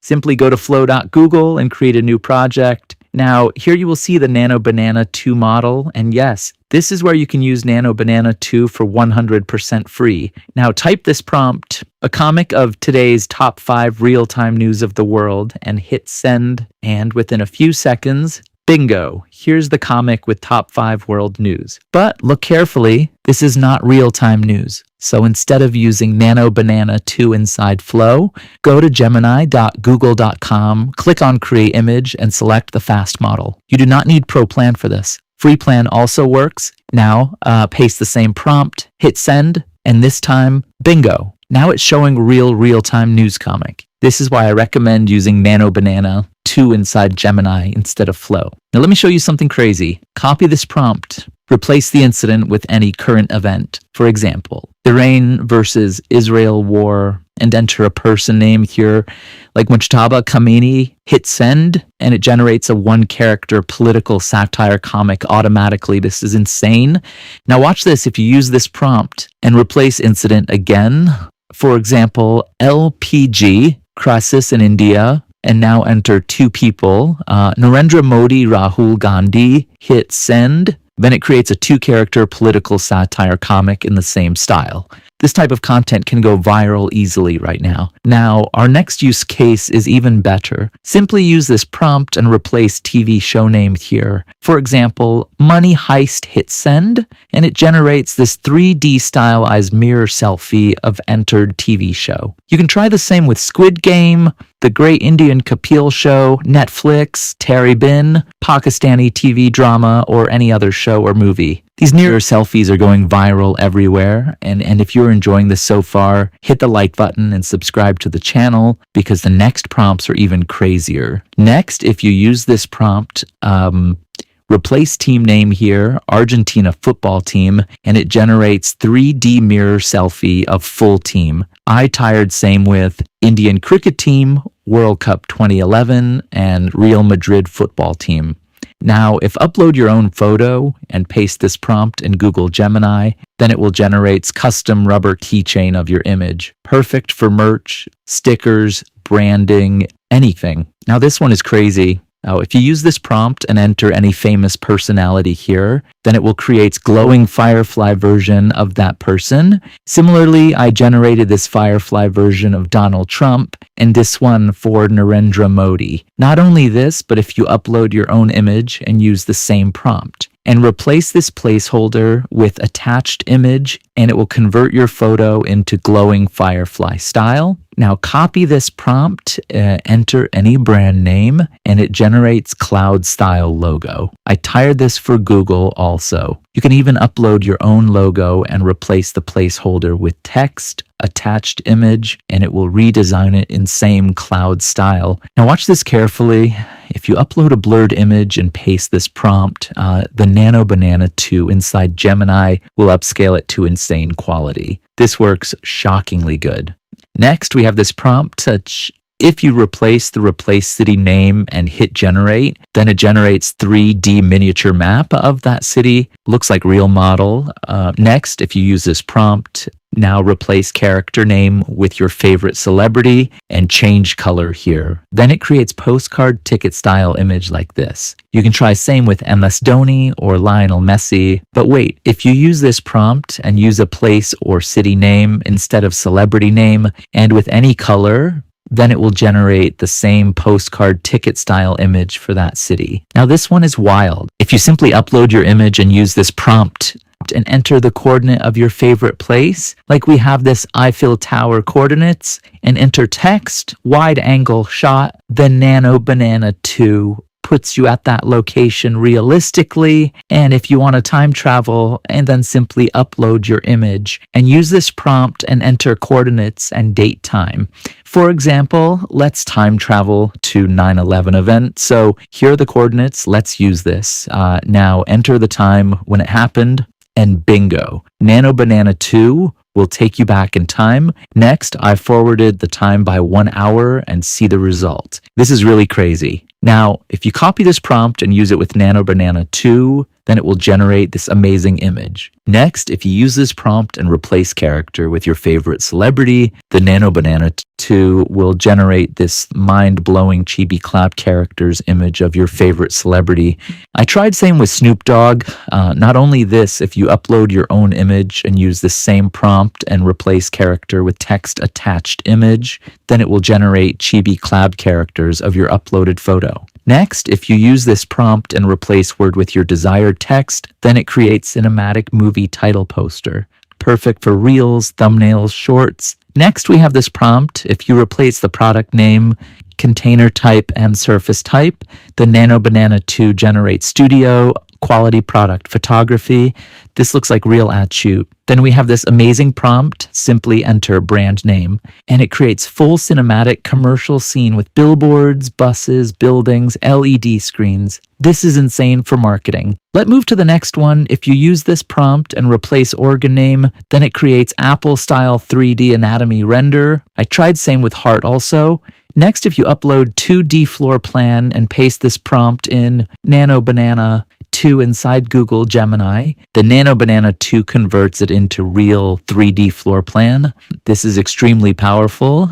Simply go to flow.google and create a new project. Now, here you will see the Nano Banana 2 model, and yes, this is where you can use Nano Banana 2 for 100% free. Now, type this prompt, a comic of today's top 5 real-time news of the world, and hit send, and within a few seconds, bingo, here's the comic with top 5 world news. But look carefully, this is not real-time news. So instead of using Nano Banana 2 inside Flow, go to gemini.google.com, click on Create Image, and select the fast model. You do not need Pro Plan for this. Free plan also works. Now, paste the same prompt, hit send, and this time, bingo. Now it's showing real-time news comic. This is why I recommend using Nano Banana 2 inside Gemini instead of Flow. Now let me show you something crazy. Copy this prompt, replace the incident with any current event. For example, Iran versus Israel war, and enter a person name here like Mujtaba Khamenei, hit send, and it generates a 1-character political satire comic automatically. This is insane. Now watch this. If you use this prompt and replace incident again, for example, LPG, crisis in India, and now enter 2 people, Narendra Modi, Rahul Gandhi, hit send, then it creates a 2-character political satire comic in the same style. This type of content can go viral easily right now. Now, our next use case is even better. Simply use this prompt and replace TV show name here. For example, Money Heist, hit send, and it generates this 3D stylized mirror selfie of entered TV show. You can try the same with Squid Game, The Great Indian Kapil Show, Netflix, Terry Bin, Pakistani TV drama, or any other show or movie. These mirror selfies are going viral everywhere, and if you're enjoying this so far, hit the like button and subscribe to the channel because the next prompts are even crazier. Next, if you use this prompt, replace team name here, Argentina football team, and it generates 3D mirror selfie of full team. I tired same with Indian cricket team, World Cup 2011, and Real Madrid football team. Now, if upload your own photo and paste this prompt in Google Gemini, then it will generate custom rubber keychain of your image. Perfect for merch, stickers, branding, anything. Now, this one is crazy. Now, if you use this prompt and enter any famous personality here, then it will create glowing firefly version of that person. Similarly, I generated this firefly version of Donald Trump and this one for Narendra Modi. Not only this, but if you upload your own image and use the same prompt and replace this placeholder with attached image, and it will convert your photo into glowing firefly style. Now copy this prompt, enter any brand name, and it generates cloud style logo. I tired this for Google also. You can even upload your own logo and replace the placeholder with text, attached image, and it will redesign it in same cloud style. Now watch this carefully. If you upload a blurred image and paste this prompt, the Nano Banana 2 inside Gemini will upscale it to insane quality. This works shockingly good. Next, we have this prompt such if you replace the replace city name and hit generate, then it generates 3D miniature map of that city. Looks like real model. Next, if you use this prompt, now replace character name with your favorite celebrity and change color here. Then it creates postcard ticket style image like this. You can try same with MS Dhoni or Lionel Messi. But wait, if you use this prompt and use a place or city name instead of celebrity name and with any color, then it will generate the same postcard ticket style image for that city. Now this one is wild. If you simply upload your image and use this prompt and enter the coordinate of your favorite place, like we have this Eiffel Tower coordinates, and enter text, wide angle shot, the Nano Banana 2 puts you at that location realistically. And if you want to time travel, and then simply upload your image and use this prompt and enter coordinates and date time. For example, let's time travel to 9/11 event. So here are the coordinates. Let's use this. Now enter the time when it happened, and bingo, Nano Banana 2 will take you back in time. Next, I forwarded the time by 1 hour and see the result. This is really crazy. Now, if you copy this prompt and use it with Nano Banana 2, then it will generate this amazing image. Next, if you use this prompt and replace character with your favorite celebrity, the Nano Banana 2 will generate this mind-blowing chibi clap characters image of your favorite celebrity. I tried same with Snoop Dogg. Not only this, if you upload your own image and use the same prompt and replace character with text attached image, then it will generate chibi clap characters of your uploaded photo. Next, if you use this prompt and replace word with your desired text, then it creates cinematic movie title poster. Perfect for reels, thumbnails, shorts. Next, we have this prompt. If you replace the product name, container type, and surface type, the Nano Banana 2 generates studio quality product photography. This looks like real ad shoot. Then we have this amazing prompt, simply enter brand name, and it creates full cinematic commercial scene with billboards, buses, buildings, LED screens. This is insane for marketing. Let's move to the next one. If you use this prompt and replace organ name, then it creates Apple-style 3D anatomy render. I tried same with heart also. Next, if you upload 2D floor plan and paste this prompt in Nano Banana 2 inside Google Gemini, the Nano Banana 2 converts it into real 3D floor plan. This is extremely powerful.